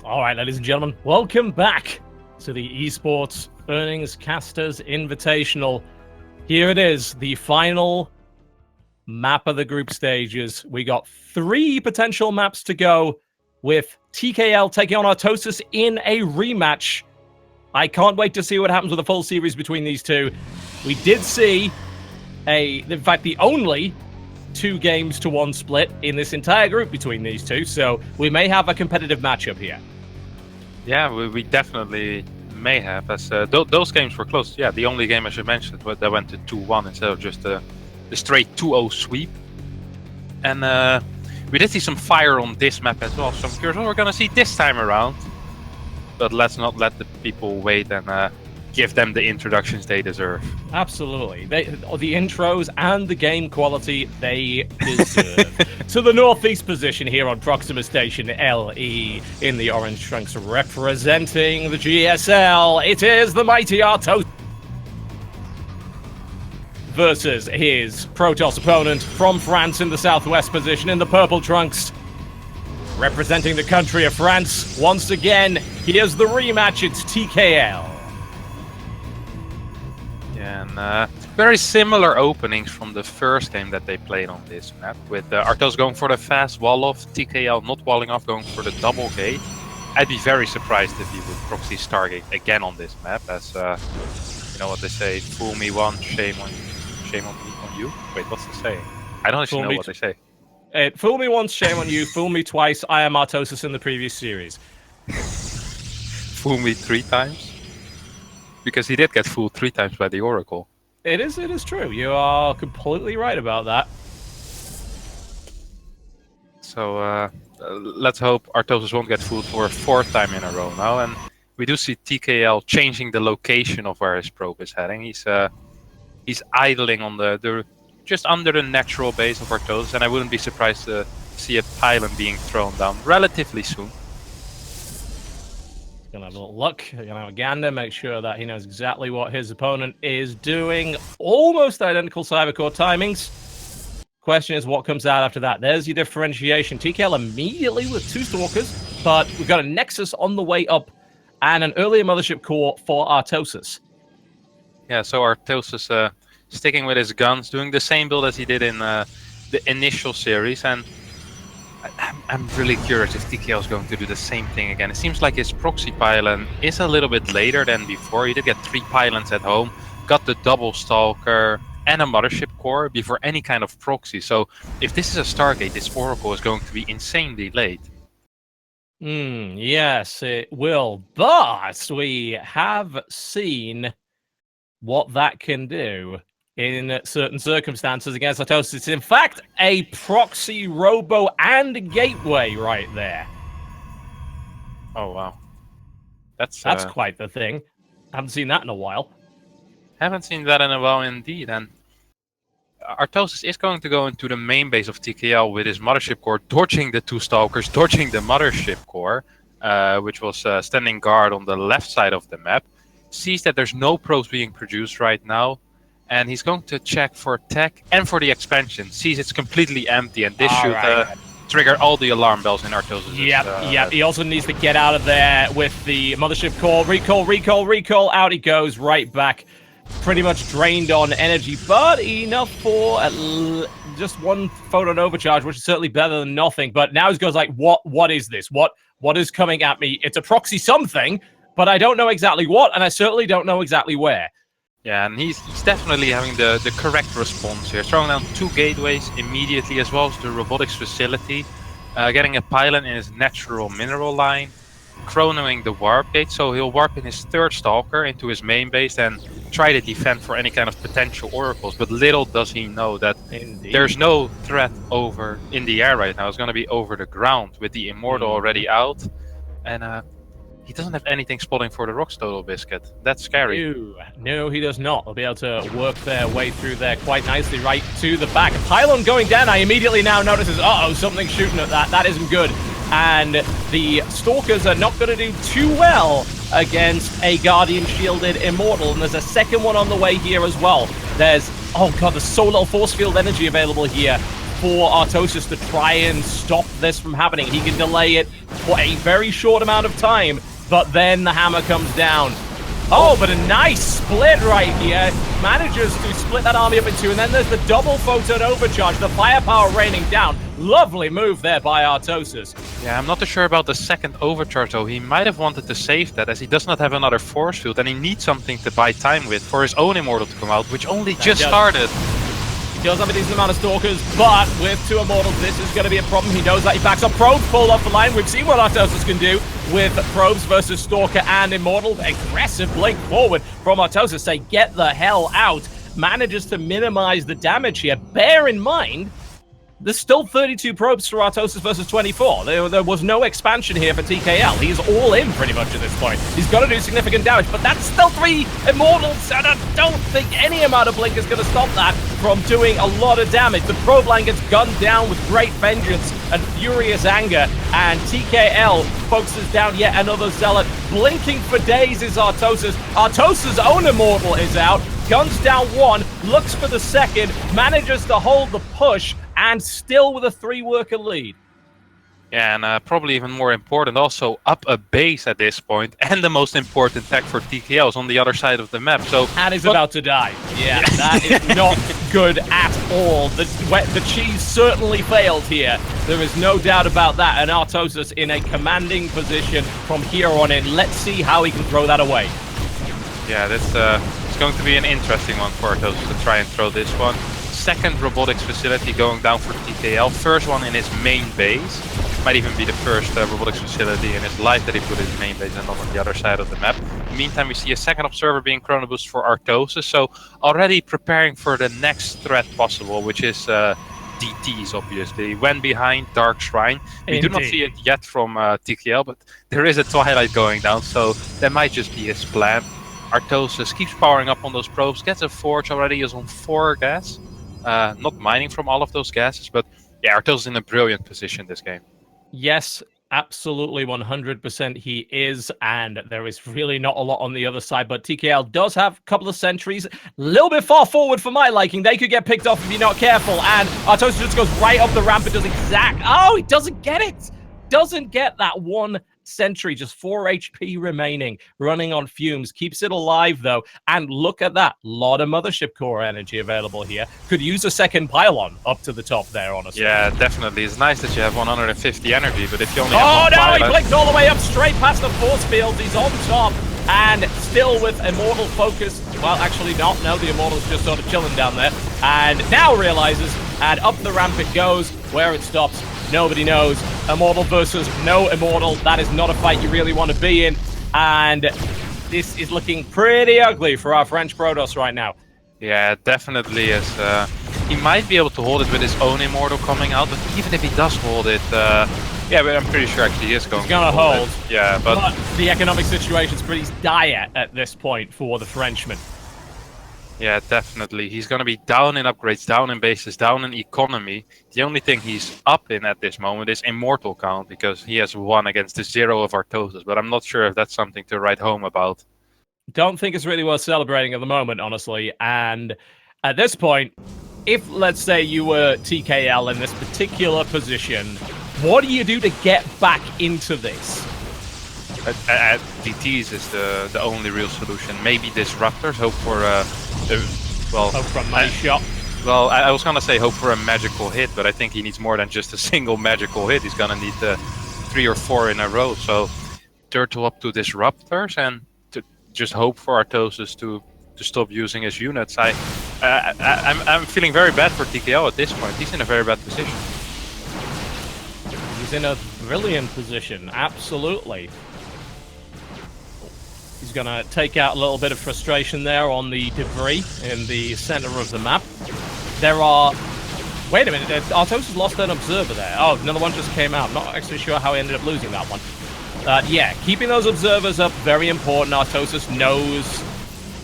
All right, ladies and gentlemen, welcome back to the Esports Earnings Casters Invitational. Here it is, the final map of the group stages. We got 3 potential maps to go, with TKL taking on Artosis in a rematch. I can't wait to see what happens with a full series between these two. We did see in fact, the only 2-1 split in this entire group between these two, so we may have a competitive matchup here. Yeah, we definitely may have, as those games were close. Yeah, the only game, as you mentioned, that went to 2-1 instead of just the straight 2-0 sweep. And we did see some fire on this map as well, so I'm curious what we're going to see this time around. But let's not let the people wait and give them the introductions they deserve. Absolutely. The intros and the game quality they deserve. To the northeast position here on Proxima Station LE in the orange trunks, representing the GSL, it is the mighty Artosis versus his Protoss opponent from France in the southwest position in the purple trunks. Representing the country of France, once again, here's the rematch, it's TKL. And very similar openings from the first game that they played on this map, with Artosis going for the fast wall off, TKL not walling off, going for the double gate. I'd be very surprised if he would proxy Stargate again on this map, as you know what they say, fool me once, shame on you. Wait, what's the saying? I don't actually know what they say. Fool me once, shame on you. Fool me twice, I am Artosis in the previous series. Fool me 3 times? Because he did get fooled 3 times by the Oracle. It is true. You are completely right about that. So let's hope Artosis won't get fooled for a 4th time in a row now. And we do see TKL changing the location of where his probe is heading. He's idling on the just under the natural base of Artosis, and I wouldn't be surprised to see a pylon being thrown down relatively soon. Gonna have a little look, gonna have a gander, make sure that he knows exactly what his opponent is doing. Almost identical Cybercore timings. Question is what comes out after that. There's your differentiation. TKL immediately with 2 Stalkers, but we've got a Nexus on the way up and an earlier Mothership core for Artosis. Yeah, so Artosis sticking with his guns, doing the same build as he did in the initial series, and I'm really curious if TKL is going to do the same thing again. It seems like his proxy pylon is a little bit later than before. He did get 3 pylons at home, got the double stalker and a mothership core before any kind of proxy. So if this is a Stargate, this Oracle is going to be insanely late. Yes, it will. But we have seen what that can do in certain circumstances against Artosis. It's in fact a proxy, robo, and gateway right there. Oh, wow. That's quite the thing. Haven't seen that in a while. Haven't seen that in a while indeed. And Artosis is going to go into the main base of TKL with his mothership core, dodging the 2 stalkers, dodging the mothership core, which was standing guard on the left side of the map. Sees that there's no probes being produced right now, and he's going to check for tech and for the expansion. Sees it's completely empty, and this should trigger all the alarm bells in Artosis. Yep. He also needs to get out of there with the mothership core. Recall. Out he goes, right back. Pretty much drained on energy, but enough for just 1 photon overcharge, which is certainly better than nothing. But now he goes like, what is this? What is coming at me? It's a proxy something, but I don't know exactly what, and I certainly don't know exactly where. Yeah, and he's definitely having the correct response here. Throwing down 2 gateways immediately, as well as the robotics facility. Getting a pylon in his natural mineral line. Chronoing the warp gate, so he'll warp in his 3rd stalker into his main base and try to defend for any kind of potential oracles. But little does he know that there's no threat over in the air right now. It's going to be over the ground with the Immortal already out. And he doesn't have anything spotting for the Rocks Total Biscuit. That's scary. No, he does not. They'll be able to work their way through there quite nicely right to the back. Pylon going down. I immediately now notices, something's shooting at that. That isn't good. And the Stalkers are not going to do too well against a Guardian Shielded Immortal. And there's a second one on the way here as well. There's, there's so little force field energy available here for Artosis to try and stop this from happening. He can delay it for a very short amount of time, but then the hammer comes down. Oh, but a nice split right here. Manages to split that army up in two, and then there's the double photon overcharge, the firepower raining down. Lovely move there by Artosis. Yeah, I'm not too sure about the second overcharge though. He might have wanted to save that as he does not have another force field and he needs something to buy time with for his own Immortal to come out, which only just started. He does have a decent amount of Stalkers, but with 2 Immortals, this is going to be a problem. He knows that he backs up. Probe full off the line. We've seen what Artosis can do with Probes versus Stalker and Immortal. Aggressive blink forward from Artosis. Say, get the hell out. Manages to minimize the damage here. Bear in mind, there's still 32 probes for Artosis versus 24. There was no expansion here for TKL. He's all in pretty much at this point. He's got to do significant damage, but that's still 3 Immortals, and I don't think any amount of blink is going to stop that from doing a lot of damage. The probe line gets gunned down with great vengeance and furious anger, and TKL focuses down yet another Zealot. Blinking for days is Artosis. Artosis' own Immortal is out. Guns down 1, looks for the second, manages to hold the push, and still with a 3-worker lead. Yeah, and probably even more important, also up a base at this point, and the most important tech for TKL is on the other side of the map. So and is about to die. Yeah, that is not good at all. The cheese certainly failed here. There is no doubt about that. And Artosis in a commanding position from here on in. Let's see how he can throw that away. Yeah, that's it's going to be an interesting one for Artosis to try and throw this one. Second robotics facility going down for TKL. First one in his main base. Might even be the first robotics facility in his life that he put in his main base and not on the other side of the map. Meantime, we see a second observer being chrono boost for Artosis. So already preparing for the next threat possible, which is DTs, obviously. When behind Dark Shrine. We do not see it yet from TKL, but there is a Twilight going down, so that might just be his plan. Artosis keeps powering up on those probes, gets a Forge already, is on 4 gas. Not mining from all of those gases, but yeah, Artosis is in a brilliant position this game. Yes, absolutely 100% he is, and there is really not a lot on the other side, but TKL does have a couple of sentries, a little bit far forward for my liking. They could get picked off if you're not careful, and Artosis just goes right up the ramp and does oh, he doesn't get it! Doesn't get that 1 sentry, just 4 HP remaining, running on fumes. Keeps it alive, though, and look at that. Lot of Mothership Core energy available here. Could use a second pylon up to the top there, honestly. Yeah, definitely. It's nice that you have 150 energy, but if you only have one pylon... He blinked all the way up, straight past the force fields. He's on top, and still with Immortal focus. Well, actually not. No, the Immortal's just sort of chilling down there, and now realizes, and up the ramp it goes. Where it stops, nobody knows. Immortal versus no Immortal. That is not a fight you really want to be in. And this is looking pretty ugly for our French Protoss right now. Yeah, it definitely is. He might be able to hold it with his own Immortal coming out, but even if he does hold it, yeah, but I'm pretty sure actually he is going to hold. Yeah, but the economic situation is pretty dire at this point for the Frenchman. Yeah, definitely. He's going to be down in upgrades, down in bases, down in economy. The only thing he's up in at this moment is Immortal count, because he has 1 against the 0 of Artosis. But I'm not sure if that's something to write home about. Don't think it's really worth celebrating at the moment, honestly. And at this point, if, let's say, you were TKL in this particular position, what do you do to get back into this? DTs is the only real solution. Maybe Disruptors, hope for hope for a money shot. Well, I was gonna say hope for a magical hit, but I think he needs more than just a single magical hit. He's gonna need 3 or 4 in a row. So turtle up to Disruptors and to just hope for Artosis to stop using his units. I'm feeling very bad for TKL at this point. He's in a very bad position. He's in a brilliant position, absolutely. He's going to take out a little bit of frustration there on the debris in the center of the map. There are... Wait a minute, Artosis lost an observer there. Oh, another one just came out. Not actually sure how he ended up losing that one. Yeah, keeping those observers up, very important. Artosis knows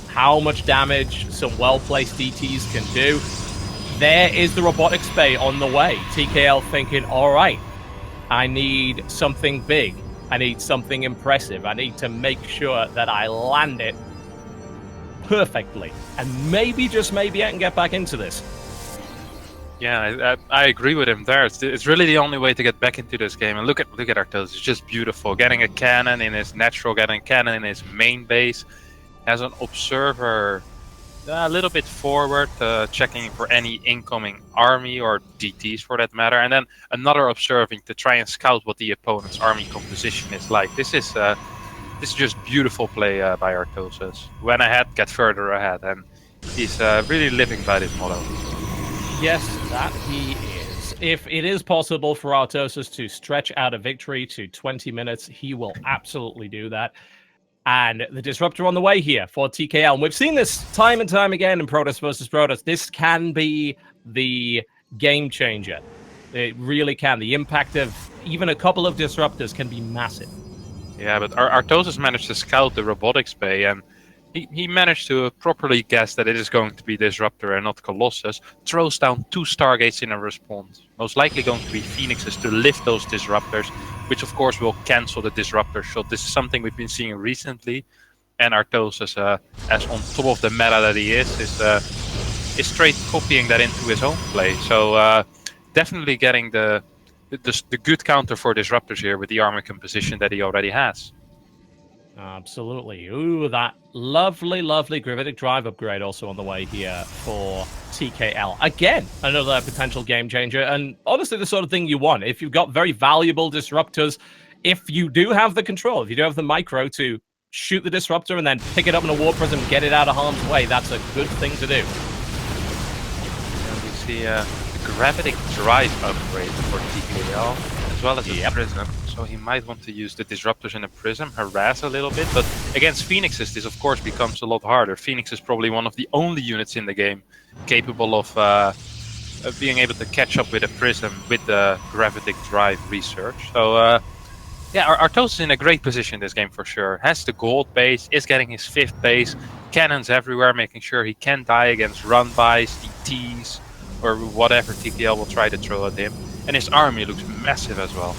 how much damage some well-placed DTs can do. There is the robotics bay on the way. TKL thinking, all right, I need something big. I need something impressive. I need to make sure that I land it perfectly. And maybe, just maybe, I can get back into this. Yeah, I agree with him there. It's really the only way to get back into this game. And look at Artosis, it's just beautiful. Getting a cannon in his natural, getting a cannon in his main base. Has an observer a little bit forward, checking for any incoming army or DTs for that matter, and then another observing to try and scout what the opponent's army composition is like. This is just beautiful play by Artosis. When ahead, get further ahead, and he's really living by this motto. Yes, that he is. If it is possible for Artosis to stretch out a victory to 20 minutes, he will absolutely do that. And the disruptor on the way here for TKL. And we've seen this time and time again in Protoss versus Protoss. This can be the game changer. It really can. The impact of even a couple of disruptors can be massive. Yeah, but Artosis managed to scout the robotics bay, and he managed to properly guess that it is going to be Disruptor and not Colossus. Throws down 2 Stargates in a response. Most likely going to be Phoenixes to lift those Disruptors, which of course will cancel the Disruptor shot. This is something we've been seeing recently. And Artosis, as on top of the meta that he is straight copying that into his own play. So definitely getting the good counter for Disruptors here with the armor composition that he already has. Absolutely. Ooh, that lovely, lovely gravitic drive upgrade also on the way here for TKL. Again, another potential game changer, and honestly the sort of thing you want. If you've got very valuable disruptors, if you do have the control, if you do have the micro to shoot the disruptor and then pick it up in a War Prism and get it out of harm's way, that's a good thing to do. And we see the gravitic drive upgrade for TKL, as well as the Prism. So he might want to use the Disruptors in a Prism, harass a little bit, but against Phoenixes this of course becomes a lot harder. Phoenix is probably one of the only units in the game capable of being able to catch up with a Prism with the gravitic drive research. So yeah, Artosis is in a great position in this game for sure. Has the gold base, is getting his 5th base, cannons everywhere, making sure he can die against run-bys, DTs, or whatever TKL will try to throw at him. And his army looks massive as well.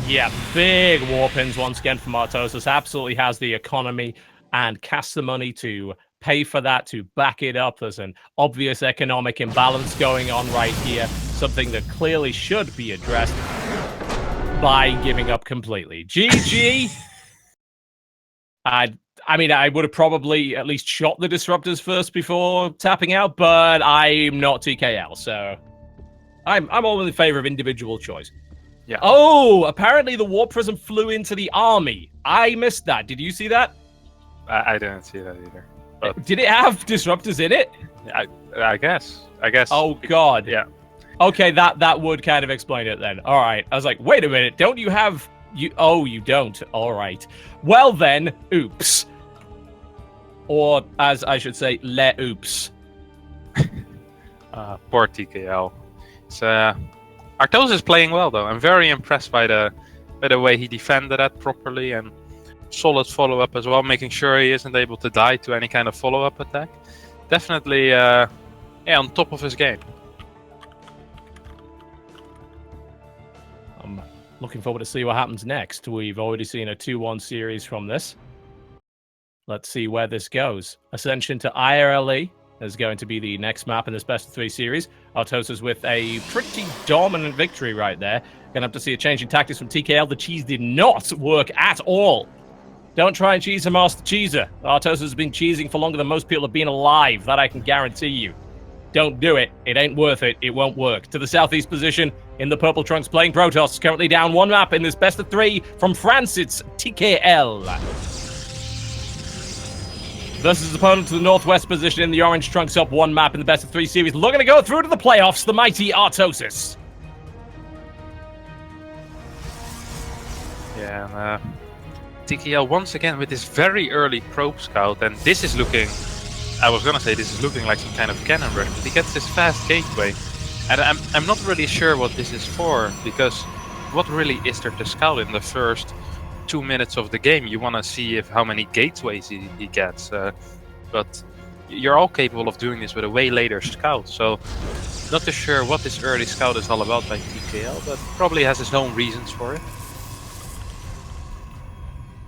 Yeah, big warpins once again from Artosis. Absolutely has the economy and cash the money to pay for that, to back it up. There's an obvious economic imbalance going on right here, something that clearly should be addressed by giving up completely. GG. I mean, I would have probably at least shot the Disruptors first before tapping out, but I'm not TKL, so I'm all in favor of individual choice. Yeah. Oh, apparently the Warp Prism flew into the army. I missed that. Did you see that? I didn't see that either. But did it have Disruptors in it? I guess. Oh, God. Yeah. Okay, that would kind of explain it then. All right. I was like, wait a minute. Don't you have... Oh, you don't. All right. Well then, oops. Or, as I should say, oops. Poor TKL. It's... Artosis is playing well though. I'm very impressed by the way he defended that properly, and solid follow-up as well, making sure he isn't able to die to any kind of follow-up attack. Definitely yeah, on top of his game. I'm looking forward to see what happens next. We've already seen a 2-1 series from this. Let's see where this goes. Ascension to IRLE is going to be the next map in this best of 3 series. Artosis with a pretty dominant victory right there. Gonna have to see a change in tactics from TKL. The cheese did not work at all. Don't try and cheese a Master Cheeser. Artosis has been cheesing for longer than most people have been alive. That I can guarantee you. Don't do it. It ain't worth it. It won't work. To the southeast position in the purple trunks playing Protoss. Currently down 1 map in this best of 3 from France. It's TKL. Versus his opponent to the northwest position in the orange trunks up 1 map in the best of 3 series. Looking to go through to the playoffs, the mighty Artosis. Yeah, and TKL once again with this very early probe scout, and this is looking... I was gonna say this is looking like some kind of cannon rush, but he gets this fast gateway. And I'm not really sure what this is for, because what really is there to scout in the first 2 minutes of the game? You want to see how many gateways he gets, but you're all capable of doing this with a way later scout. So not too sure what this early scout is all about by TKL, but probably has his own reasons for it.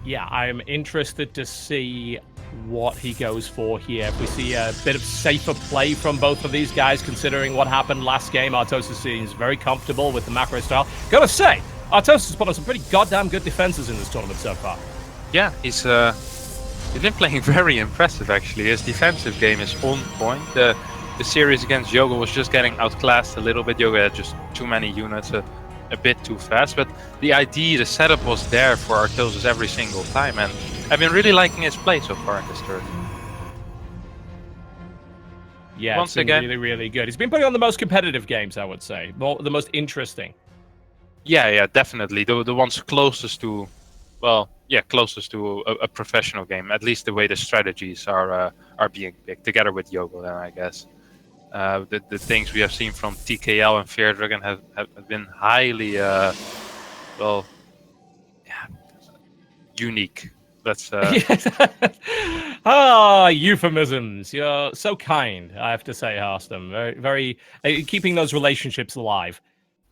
Yeah, I'm interested to see what he goes for here. If we see a bit of safer play from both of these guys, considering what happened last game, Artosis seems very comfortable with the macro style. Gotta say, Artosis put on some pretty goddamn good defenses in this tournament so far. Yeah, he's been playing very impressive, actually. His defensive game is on point. The series against Yoga was just getting outclassed a little bit. Yoga had just too many units, a bit too fast. But the idea, the setup was there for Artosis every single time. And I've been really liking his play so far in this tournament. Yeah, once again, really, really good. He's been putting on the most competitive games, I would say. The most interesting. Yeah, definitely. The ones closest to, well, yeah, closest to a professional game. At least the way the strategies are being picked together with Yoga, then I guess. The things we have seen from TKL and Fear Dragon have been highly, well, yeah, unique. That's euphemisms. You're so kind, I have to say, Harstem. Very, keeping those relationships alive.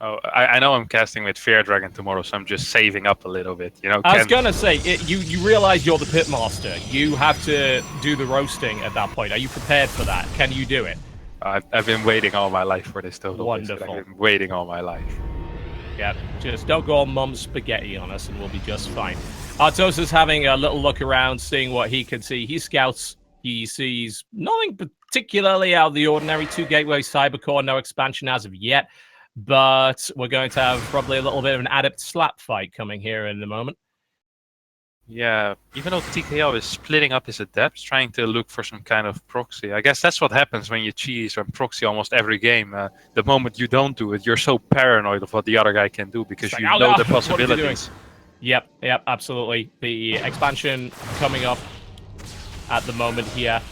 Oh, I know I'm casting with Fear Dragon tomorrow, so I'm just saving up a little bit. You know, I was gonna say, you realize you're the pitmaster. You have to do the roasting at that point. Are you prepared for that? Can you do it? I've been waiting all my life for this total. Wonderful. I've been waiting all my life. Yeah, just don't go all mum's spaghetti on us, and we'll be just fine. Artosis is having a little look around, seeing what he can see. He scouts. He sees nothing particularly out of the ordinary. 2 Gateway Cybercore, no expansion as of yet. But we're going to have probably a little bit of an adept slap fight coming here in a moment. Yeah, even though TKL is splitting up his adepts, trying to look for some kind of proxy. I guess that's what happens when you cheese or proxy almost every game. The moment you don't do it, you're so paranoid of what the other guy can do because you know the possibilities. Yep, absolutely. The expansion coming up at the moment here.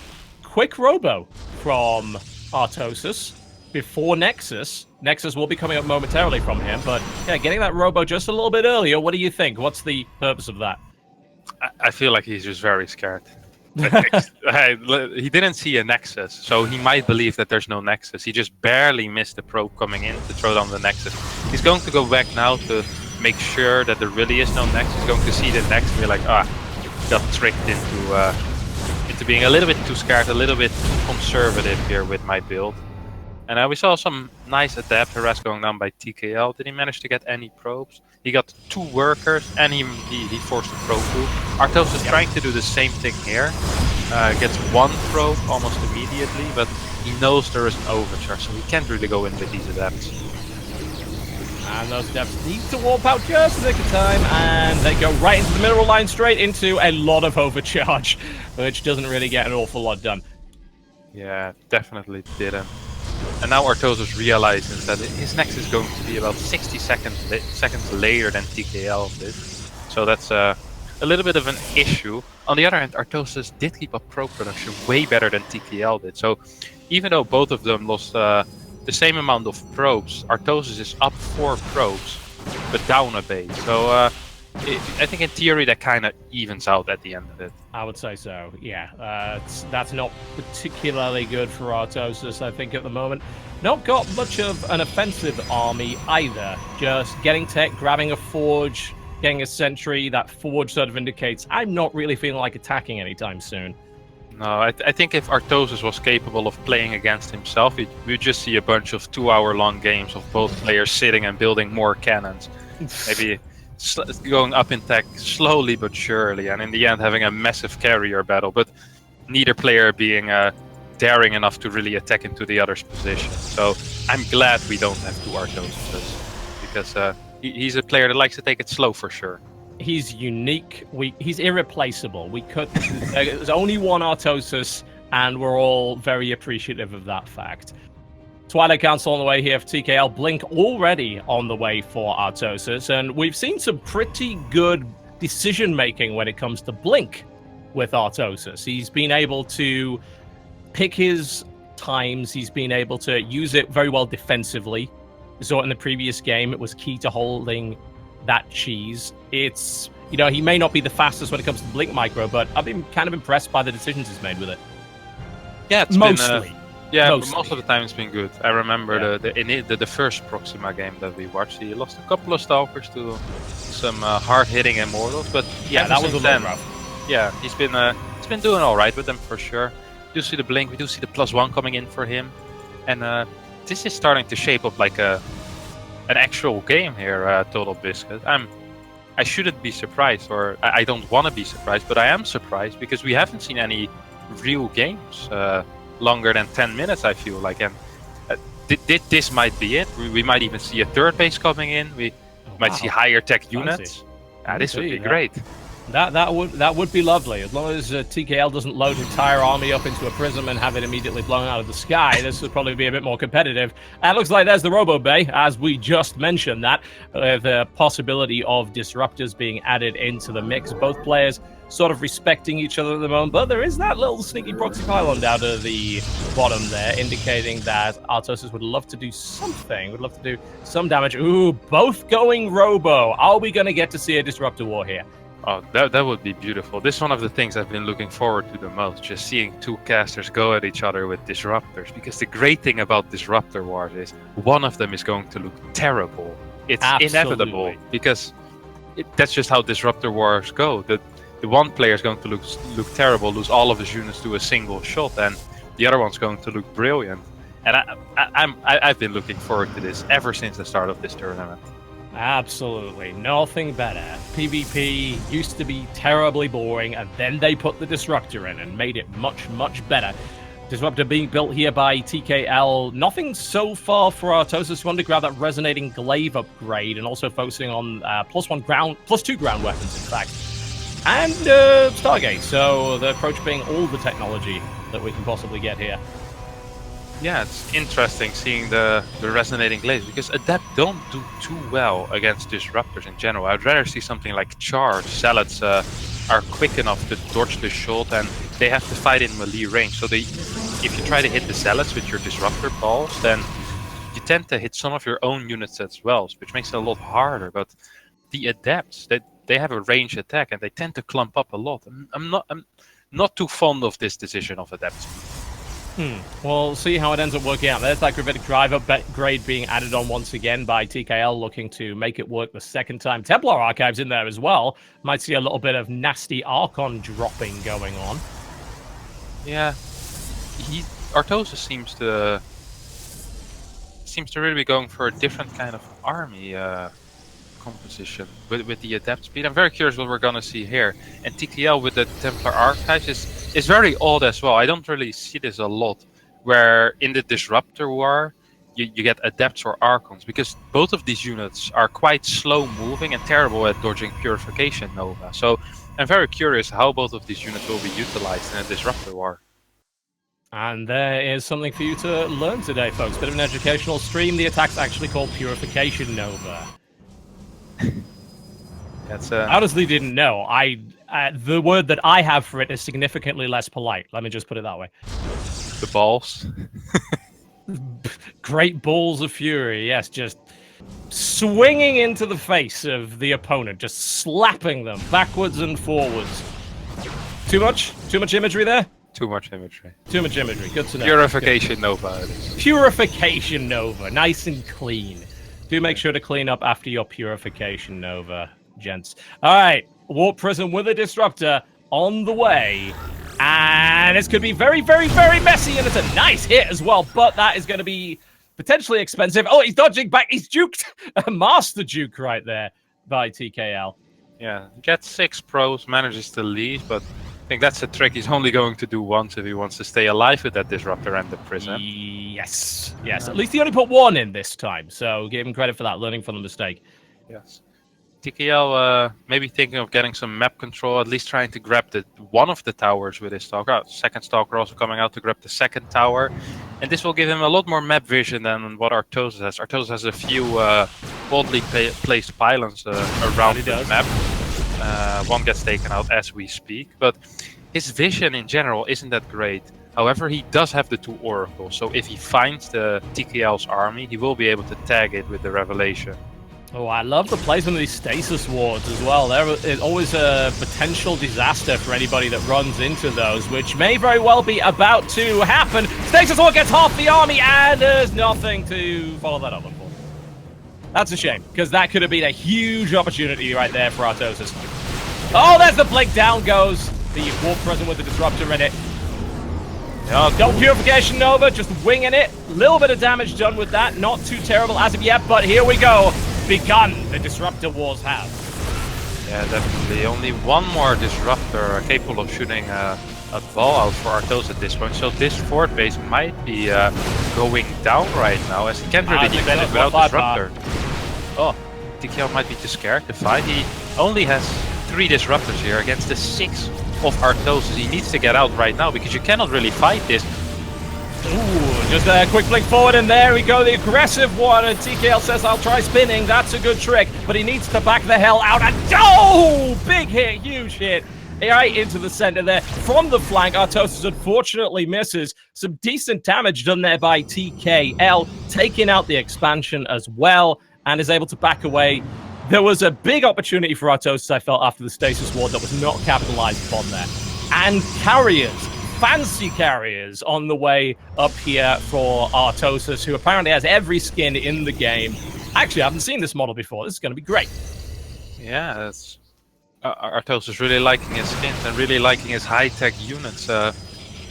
Quick robo from Artosis before Nexus. Nexus will be coming up momentarily from him, but yeah, getting that robo just a little bit earlier. What do you think? What's the purpose of that? I feel like he's just very scared. He didn't see a Nexus, so he might believe that there's no Nexus. He just barely missed the probe coming in to throw down the Nexus. He's going to go back now to make sure that there really is no Nexus. He's going to see the Nexus and be like, got tricked into being a little bit too scared, a little bit conservative here with my build. And we saw some nice adept harass going down by TKL. Did he manage to get any probes? He got 2 workers and he forced a probe through. Artosis is trying to do the same thing here. Gets 1 probe almost immediately, but he knows there is an overcharge, so he can't really go in with these adepts. And those adepts need to warp out just a nick of time, and they go right into the mineral line, straight into a lot of overcharge, which doesn't really get an awful lot done. Yeah, definitely didn't. And now Artosis realizes that his Nexus is going to be about 60 seconds later than TKL did. So that's a little bit of an issue. On the other hand, Artosis did keep up probe production way better than TKL did. So even though both of them lost the same amount of probes, Artosis is up 4 probes, but down a base. So I think in theory that kind of evens out at the end of it. I would say so, yeah. That's not particularly good for Artosis, I think, at the moment. Not got much of an offensive army either. Just getting tech, grabbing a forge, getting a sentry. That forge sort of indicates I'm not really feeling like attacking anytime soon. No, I think if Artosis was capable of playing against himself, we'd just see a bunch of 2-hour-long games of both players sitting and building more cannons. Maybe going up in tech slowly but surely, and in the end having a massive carrier battle, but neither player being daring enough to really attack into the other's position. So I'm glad we don't have 2 Artosises, because he's a player that likes to take it slow for sure. He's unique. He's irreplaceable. There's only 1 Artosis, and we're all very appreciative of that fact. Twilight Council on the way here for TKL. Blink already on the way for Artosis. And we've seen some pretty good decision-making when it comes to Blink with Artosis. He's been able to pick his times. He's been able to use it very well defensively. We saw it in the previous game. It was key to holding that cheese. It's, he may not be the fastest when it comes to Blink Micro, but I've been kind of impressed by the decisions he's made with it. Yeah, it's mostly. Yeah, but Mostly. most of the time it's been good. I remember the first Proxima game that we watched. He lost a couple of Stalkers to some hard-hitting Immortals, but Yeah, that was a since little then, rough. yeah, he's been doing all right with them for sure. We do see the blink, we do see the +1 coming in for him, and this is starting to shape up like an actual game here. Total Biscuit. I shouldn't be surprised, or I don't want to be surprised, but I am surprised because we haven't seen any real games longer than 10 minutes, I feel like. And this might be it. We might even see a third base coming in. We might see higher tech units. This would be great. That would be lovely. As long as TKL doesn't load an entire army up into a prism and have it immediately blown out of the sky, this would probably be a bit more competitive. And it looks like there's the Robo Bay, as we just mentioned that, the possibility of disruptors being added into the mix. Both players sort of respecting each other at the moment, but there is that little sneaky proxy pylon down to the bottom there, indicating that Artosis would love to do something, would love to do some damage. Ooh, both going Robo. Are we going to get to see a disruptor war here? Oh, that would be beautiful. This is one of the things I've been looking forward to the most, just seeing two casters go at each other with disruptors. Because the great thing about disruptor wars is one of them is going to look terrible. It's inevitable, because that's just how disruptor wars go. The one player is going to look terrible, lose all of his units to a single shot, and the other one's going to look brilliant. And I've been looking forward to this ever since the start of this tournament. Absolutely. Nothing better. PvP used to be terribly boring, and then they put the Disruptor in and made it much, much better. Disruptor being built here by TKL. Nothing so far for Artosis. Want to grab that Resonating Glaive upgrade, and also focusing on +2 ground weapons, in fact. And Stargate. So the approach being all the technology that we can possibly get here. Yeah, it's interesting seeing the Resonating Glaives, because Adept don't do too well against Disruptors in general. I'd rather see something like Charge. Salads are quick enough to dodge the shot, and they have to fight in melee range. So if you try to hit the Salads with your Disruptor balls, then you tend to hit some of your own units as well, which makes it a lot harder. But the Adepts, they have a range attack, and they tend to clump up a lot. I'm not too fond of this decision of Adepts. We'll see how it ends up working out. There's that Gravitic Drive upgrade being added on once again by TKL, looking to make it work the second time. Templar Archives in there as well. Might see a little bit of nasty Archon dropping going on. Yeah, Artosis seems to really be going for a different kind of army composition with the Adept speed. I'm very curious what we're gonna see here. And TKL with the Templar Archives is very odd as well. I don't really see this a lot, where in the Disruptor War you get Adepts or Archons, because both of these units are quite slow moving and terrible at dodging Purification Nova. So I'm very curious how both of these units will be utilized in a Disruptor War. And there is something for you to learn today, folks. Bit of an educational stream. The attack's actually called Purification Nova. I honestly didn't know. The word that I have for it is significantly less polite. Let me just put it that way. The balls. Great balls of fury, yes, just swinging into the face of the opponent, just slapping them backwards and forwards. Too much? Too much imagery there? Too much imagery. Too much imagery, good to know. Purification Nova. Purification Nova, nice and clean. Do make sure to clean up after your Purification Nova, gents. All right, Warp Prism with a Disruptor on the way. And this could be very, very, very messy, and it's a nice hit as well, but that is going to be potentially expensive. Oh, he's dodging back. He's juked. A master juke right there by TKL. Yeah, gets 6 pros, manages to leave, but I think that's a trick he's only going to do once if he wants to stay alive with that Disruptor and the Prism. Yes. At least he only put 1 in this time, so give him credit for that, learning from the mistake. Yes. TKL maybe thinking of getting some map control, at least trying to grab one of the towers with his Stalker. Second Stalker also coming out to grab the second tower. And this will give him a lot more map vision than what Artosis has. Artosis has a few boldly placed pylons around the map. One gets taken out as we speak, but his vision in general isn't that great. However, he does have the 2 oracles, so if he finds the TKL's army, he will be able to tag it with the Revelation. Oh, I love the placement of these stasis wards as well. They're always a potential disaster for anybody that runs into those, which may very well be about to happen. Stasis ward gets half the army, and there's nothing to follow that up, unfortunately. That's a shame, because that could have been a huge opportunity right there for Artosis. Oh, there's the blink. Down goes the warp present with the disruptor in it. Double purification over, just winging it. Little bit of damage done with that. Not too terrible as of yet, but here we go. Begun. The disruptor wars have. Yeah, definitely. Only one more disruptor capable of shooting a ball out for Artosis at this point. So this fort base might be going down right now, as he can't really defend it without disruptor. Oh, TKL might be too scared to fight. He only has 3 disruptors here against the 6 of Artosis. He needs to get out right now because you cannot really fight this. Ooh, just a quick blink forward, and there we go, the aggressive one, and TKL says, I'll try spinning, that's a good trick, but he needs to back the hell out, and oh, big hit, huge hit, right into the center there. From the flank, Artosis unfortunately misses. Some decent damage done there by TKL, taking out the expansion as well, and is able to back away. There was a big opportunity for Artosis, I felt, after the stasis ward that was not capitalized upon there. And carriers, fancy carriers on the way up here for Artosis, who apparently has every skin in the game. Actually, I haven't seen this model before. This is going to be great. Yeah, it's Artosis really liking his skins and really liking his high-tech units.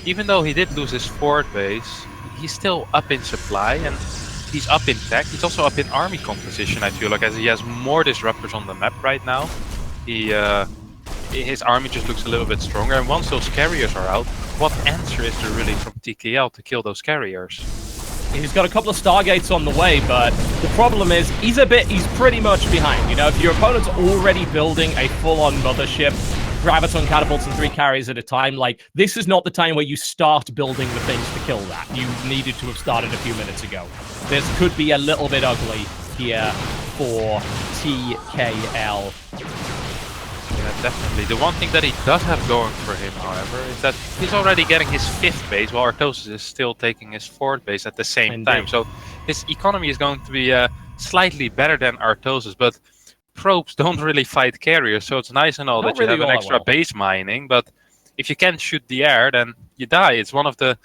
Even though he did lose his fort base, he's still up in supply, and he's up in tech. He's also up in army composition, I feel like, as he has more disruptors on the map right now. His army just looks a little bit stronger, and once those carriers are out, what answer is there really from TKL to kill those carriers? He's got a couple of Stargates on the way, but the problem is he's pretty much behind. You know, if your opponent's already building a full-on mothership, graviton catapults and 3 carriers at a time, like, this is not the time where you start building the things to kill that. You needed to have started a few minutes ago. This could be a little bit ugly here for TKL. Yeah, definitely. The one thing that he does have going for him, however, is that he's already getting his 5th base, while Artosis is still taking his 4th base at the same time. So his economy is going to be slightly better than Artosis, but probes don't really fight carriers, so it's nice and all that you have an extra base mining, but if you can't shoot the air, then you die. It's one of the,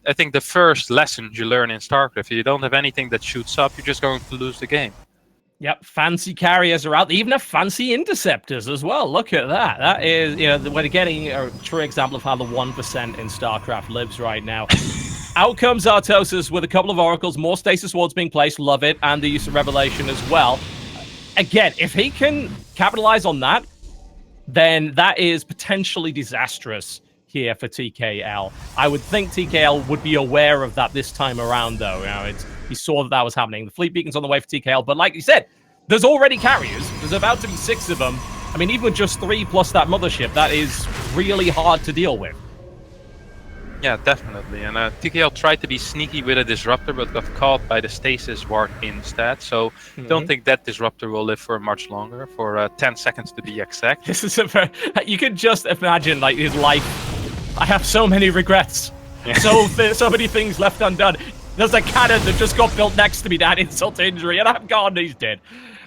I think, the first lessons you learn in StarCraft. If you don't have anything that shoots up, you're just going to lose the game. Yep, fancy carriers are out. They even have fancy interceptors as well. Look at that. That is, you know, we're getting a true example of how the 1% in StarCraft lives right now. Out comes Artosis with a couple of oracles, more stasis wards being placed, love it, and the use of revelation as well. Again, if he can capitalize on that, then that is potentially disastrous here for TKL. I would think TKL would be aware of that this time around, though. You know, he saw that was happening. The fleet beacon's on the way for TKL, but like you said, there's already carriers. There's about to be 6 of them. I mean, even with just 3 plus that mothership, that is really hard to deal with. Yeah, definitely. And TKL tried to be sneaky with a disruptor, but got caught by the stasis ward instead. So don't think that disruptor will live for much longer, for 10 seconds to be exact. This is you could just imagine, like, his life. I have so many regrets. Yeah. So many things left undone. There's a cannon that just got built next to me, that insult to injury, and I'm gone, he's dead.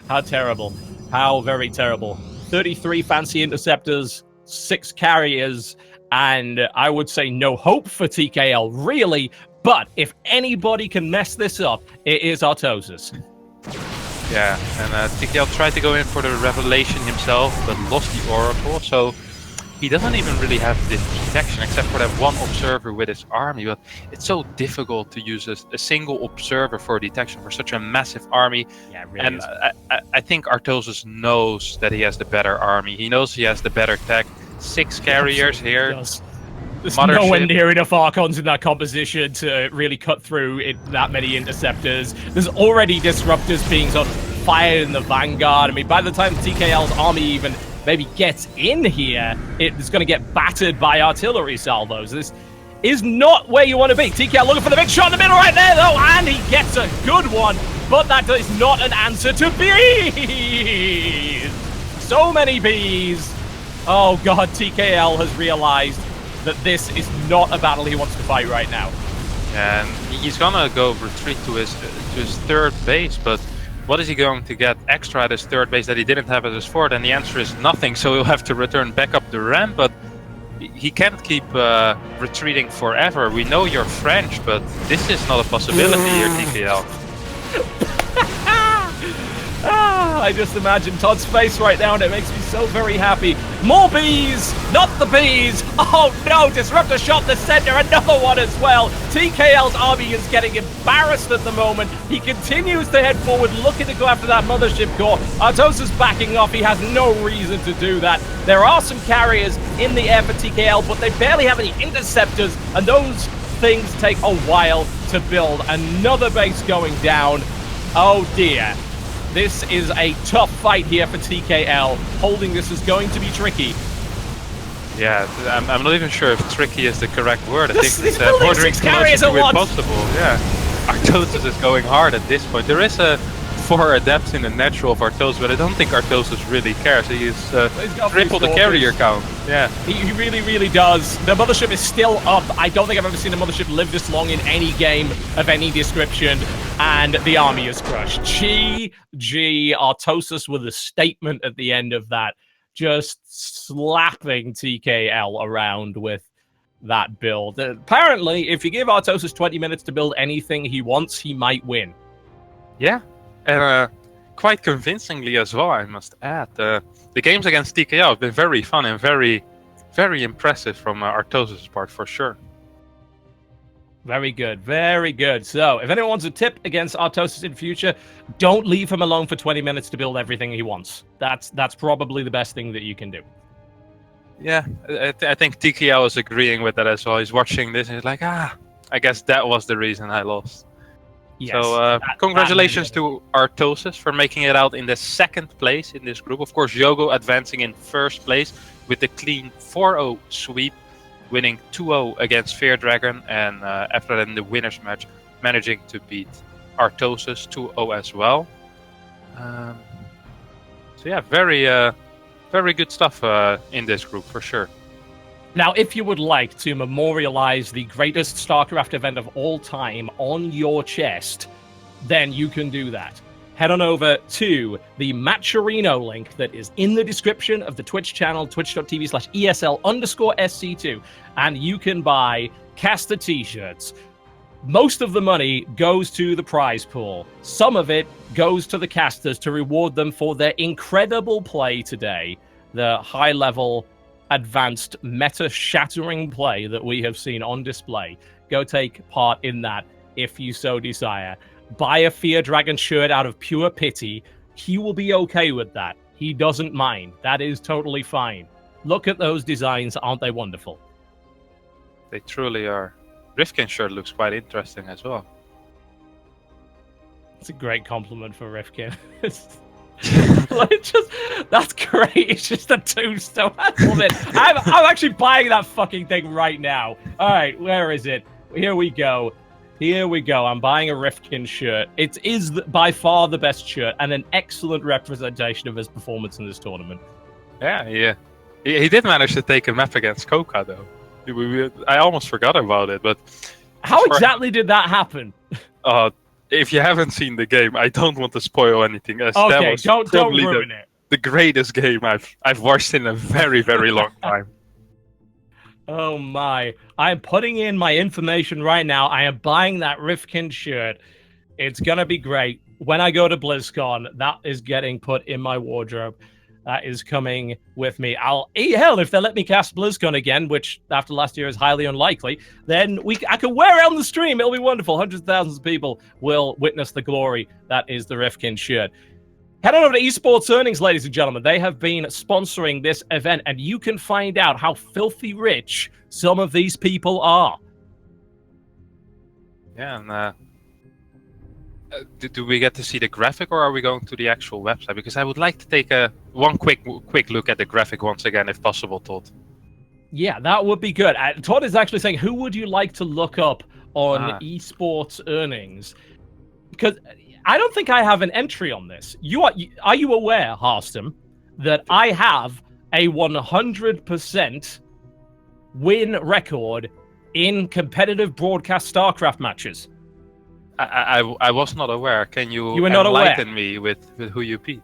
How terrible. How very terrible. 33 fancy interceptors, 6 carriers, and I would say no hope for TKL, really. But if anybody can mess this up, it is Artosis. Yeah, and TKL tried to go in for the revelation himself, but lost the oracle, so he doesn't even really have this detection, except for that one observer with his army. But it's so difficult to use a single observer for detection for such a massive army. Yeah, it really and I think Artosis knows that he has the better army. He knows he has the better tech. 6 carriers here. There's nowhere near enough Archons in that composition to really cut through that many interceptors. There's already disruptors being sort of fired in the vanguard. I mean, by the time TKL's army even maybe gets in here, it's going to get battered by artillery salvos. This is not where you want to be. TKL looking for the big shot in the middle right there, though, and he gets a good one, but that is not an answer to bees. So many bees. Oh god, TKL has realized that this is not a battle he wants to fight right now. And he's gonna go retreat to his 3rd base, but What is he going to get extra at his third base that he didn't have at his fourth? And the answer is nothing, so he'll have to return back up the ramp, but he can't keep retreating forever. We know you're French, but this is not a possibility here, TKL. I just imagine Todd's face right now, and it makes me so very happy. More bees! Not the bees! Oh no! Disruptor shot the center, another one as well! TKL's army is getting embarrassed at the moment. He continues to head forward, looking to go after that mothership core. Artosis backing off. He has no reason to do that. There are some carriers in the air for TKL, but they barely have any interceptors, and those things take a while to build. Another base going down. Oh dear. This is a tough fight here for TKL. Holding this is going to be tricky. Yeah, I'm not even sure if tricky is the correct word. I think He's it's building bordering 6 carriers closer at to once. impossible. Yeah, Artosis is going hard at this point. There is a 4 adepts in the natural of Artosis, but I don't think Artosis really cares. He's tripled the carrier count. Yeah, he really, really does. The mothership is still up. I don't think I've ever seen a mothership live this long in any game of any description. And the army is crushed. GG. Artosis with a statement at the end of that. Just slapping TKL around with that build. Apparently, if you give Artosis 20 minutes to build anything he wants, he might win. Yeah, and quite convincingly as well, I must add. The games against TKL have been very fun and very, very impressive from Artosis' part, for sure. Very good, very good. So, if anyone wants a tip against Artosis in future, don't leave him alone for 20 minutes to build everything he wants. That's probably the best thing that you can do. Yeah, I think TKL is agreeing with that as well. He's watching this and he's like, I guess that was the reason I lost. Yes, so, congratulations to Artosis for making it out in the 2nd place in this group. Of course, Yogo advancing in 1st place with the clean 4-0 sweep, winning 2-0 against Fear Dragon, and after that in the winners match, managing to beat Artosis 2-0 as well. So yeah, very good stuff in this group for sure. Now, if you would like to memorialize the greatest StarCraft event of all time on your chest, then you can do that. Head on over to the Matcherino link that is in the description of the Twitch channel, twitch.tv/ESL_SC2, and you can buy caster t-shirts. Most of the money goes to the prize pool. Some of it goes to the casters to reward them for their incredible play today. The high-level, advanced, meta-shattering play that we have seen on display. Go take part in that if you so desire. Buy a Fear Dragon shirt out of pure pity. He will be okay with that. He doesn't mind. That is totally fine. Look at those designs. Aren't they wonderful? They truly are. Rifkin shirt looks quite interesting as well. It's a great compliment for Rifkin. That's great. It's just a tombstone. I love it. I'm actually buying that fucking thing right now. All right, where is it? Here we go. Here we go. I'm buying a Rifkin shirt. It is by far the best shirt and an excellent representation of his performance in this tournament. Yeah. He did manage to take a map against Coca, though. I almost forgot about it, but... How exactly did that happen? If you haven't seen the game, I don't want to spoil anything. Okay, don't ruin it. The greatest game I've watched in a very, very long time. Oh my. I'm putting in my information right now. I am buying that Rifkin shirt. It's going to be great. When I go to BlizzCon, that is getting put in my wardrobe. That is coming with me. Hell, if they let me cast BlizzCon again, which after last year is highly unlikely, then I can wear it on the stream. It'll be wonderful. Hundreds of thousands of people will witness the glory that is the Rifkin shirt. Head on over to EsportsEarnings, ladies and gentlemen. They have been sponsoring this event, and you can find out how filthy rich some of these people are. Yeah, and do we get to see the graphic, or are we going to the actual website? Because I would like to take one quick look at the graphic once again, if possible, Todd. Yeah, that would be good. Todd is actually saying, who would you like to look up on EsportsEarnings? Because I don't think I have an entry on this. Are you aware, Harstem, that I have a 100% win record in competitive broadcast StarCraft matches? I was not aware. Can you were not enlighten me with who you beat?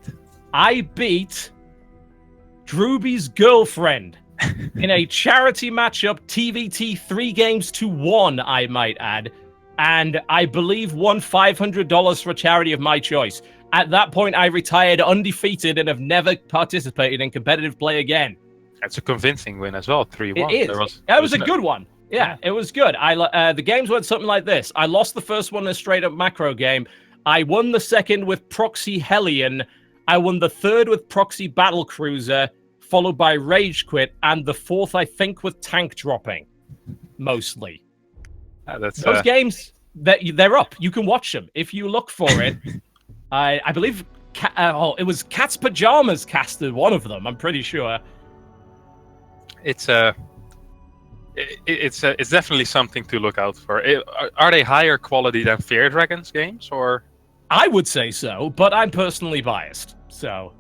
I beat Drewby's girlfriend in a charity matchup, TVT 3-1, I might add. And I believe won $500 for a charity of my choice. At that point, I retired undefeated and have never participated in competitive play again. That's a convincing win as well, 3-1. It is. That was a good one. Yeah, it was good. The games went something like this. I lost the first one in a straight-up macro game. I won the second with Proxy Hellion. I won the third with Proxy Battlecruiser, followed by Rage Quit, and the fourth, I think, with Tank Dropping, mostly. Those games, they're up. You can watch them. If you look for it, I believe it was Cat's Pajamas casted one of them, I'm pretty sure. It's definitely something to look out for. Are they higher quality than Fear Dragons games, or? I would say so, but I'm personally biased, so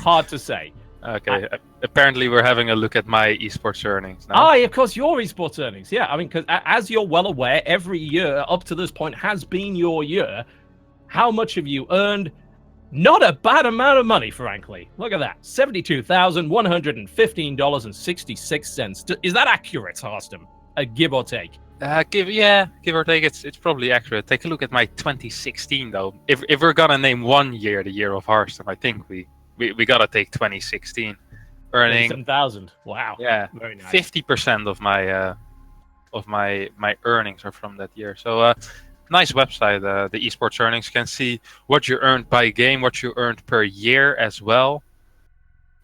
hard to say. Okay, apparently we're having a look at my EsportsEarnings now. Of course, your EsportsEarnings. Yeah, I mean, because as you're well aware, every year up to this point has been your year. How much have you earned? Not a bad amount of money, frankly. Look at that. $72,115.66. Is that accurate, Harstem? Give or take? Give or take, it's probably accurate. Take a look at my 2016, though. If we're gonna name one year the year of Harstem, I think we gotta take 2016. Earning 7,000. Wow. Yeah, very nice. 50% of my earnings are from that year. So nice website. The EsportsEarnings can see what you earned by game, what you earned per year as well.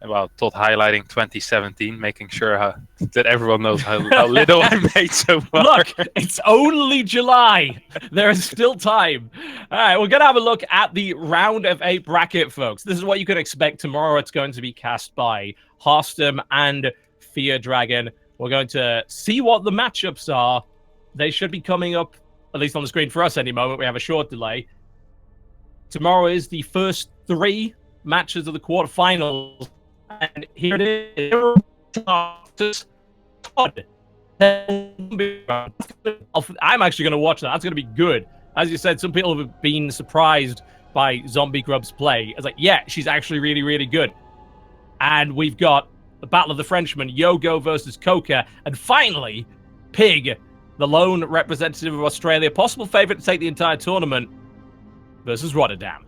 Well, Todd highlighting 2017, making sure that everyone knows how little I made so far. Look, it's only July. There is still time. All right, we're going to have a look at the round of 8 bracket, folks. This is what you can expect tomorrow. It's going to be cast by Harstem and Fear Dragon. We're going to see what the matchups are. They should be coming up, at least on the screen for us any moment. We have a short delay. Tomorrow is the first 3 matches of the quarterfinals. And here it is. Todd. I'm actually going to watch that. That's going to be good. As you said, some people have been surprised by Zombie Grub's play. It's like, yeah, she's actually really, really good. And we've got the Battle of the Frenchmen, Yogo versus Coca. And finally, Pig, the lone representative of Australia, possible favorite to take the entire tournament, versus Rotterdam.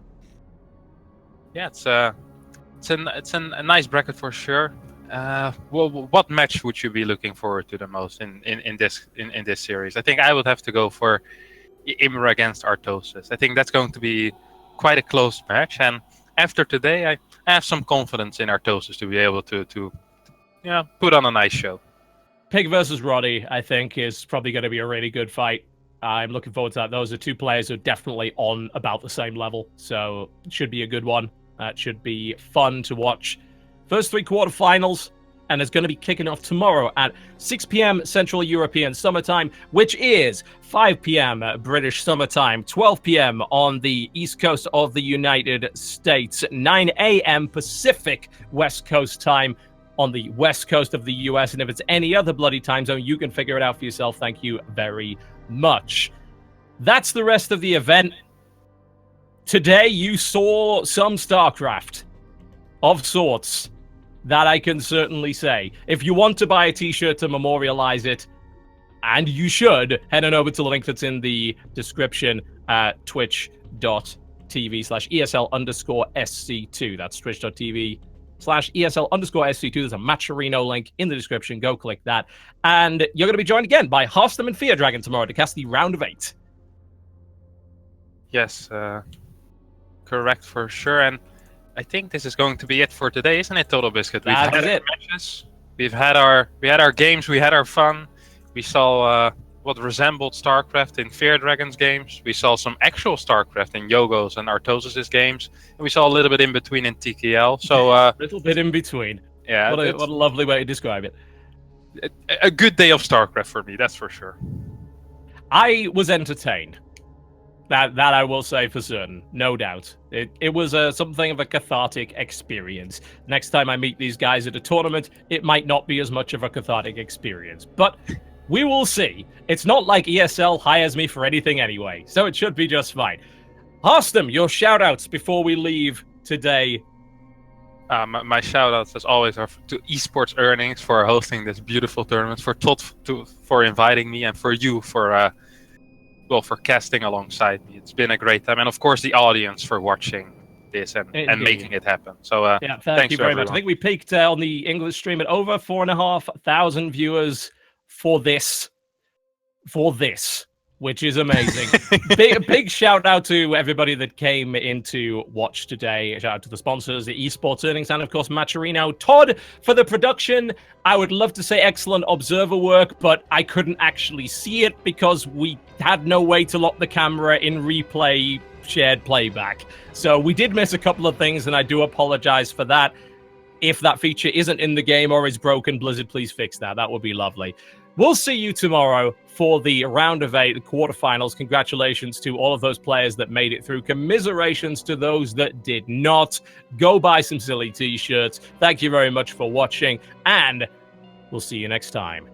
Yeah, it's a nice bracket for sure. Well, what match would you be looking forward to the most in this series? I think I would have to go for Imra against Artosis. I think that's going to be quite a close match. And after today, I have some confidence in Artosis to be able to put on a nice show. Pig versus Roddy, I think, is probably going to be a really good fight. I'm looking forward to that. Those are 2 players who are definitely on about the same level, so it should be a good one. That should be fun to watch. First 3 quarterfinals, and it's going to be kicking off tomorrow at 6 p.m. Central European Summertime, which is 5 p.m. British Summertime, 12 p.m. on the East Coast of the United States, 9 a.m. Pacific West Coast time on the West Coast of the U.S. And if it's any other bloody time zone, you can figure it out for yourself. Thank you very much. That's the rest of the event. Today, you saw some StarCraft of sorts, that I can certainly say. If you want to buy a t-shirt to memorialize it, and you should, head on over to the link that's in the description at twitch.tv/ESL_SC2. That's twitch.tv/ESL_SC2. There's a Matcherino link in the description. Go click that. And you're going to be joined again by Harstem and Fear Dragon tomorrow to cast the round of 8. Yes, correct for sure. And I think this is going to be it for today, isn't it, Total Biscuit? We've had our matches, we had our games, we had our fun. We saw what resembled StarCraft in Fear Dragon's games. We saw some actual StarCraft in Yogo's and Artosis' games, and we saw a little bit in between in TKL. So a little bit in between. Yeah, what a lovely way to describe it. A good day of StarCraft for me, that's for sure. I was entertained. That I will say for certain, no doubt. It was something of a cathartic experience. Next time I meet these guys at a tournament, it might not be as much of a cathartic experience. But We will see. It's not like ESL hires me for anything anyway, so it should be just fine. Harstem, your shout-outs before we leave today. My shout-outs, as always, are to EsportsEarnings for hosting this beautiful tournament, for Todd for inviting me, and for you for casting alongside me. It's been a great time, and of course the audience for watching this and making it happen. So yeah, thank you very much. I think we peaked on the English stream at over 4,500 viewers for this, which is amazing. big shout out to everybody that came in to watch today. Shout out to the sponsors, the EsportsEarnings, and of course Maturino. Todd for the production. I would love to say excellent observer work, but I couldn't actually see it because we had no way to lock the camera in replay shared playback. So we did miss a couple of things, and I do apologize for that. If that feature isn't in the game or is broken, Blizzard, please fix that. That would be lovely. We'll see you tomorrow for the round of 8, the quarterfinals. Congratulations to all of those players that made it through. Commiserations to those that did not. Go buy some silly t-shirts. Thank you very much for watching, and we'll see you next time.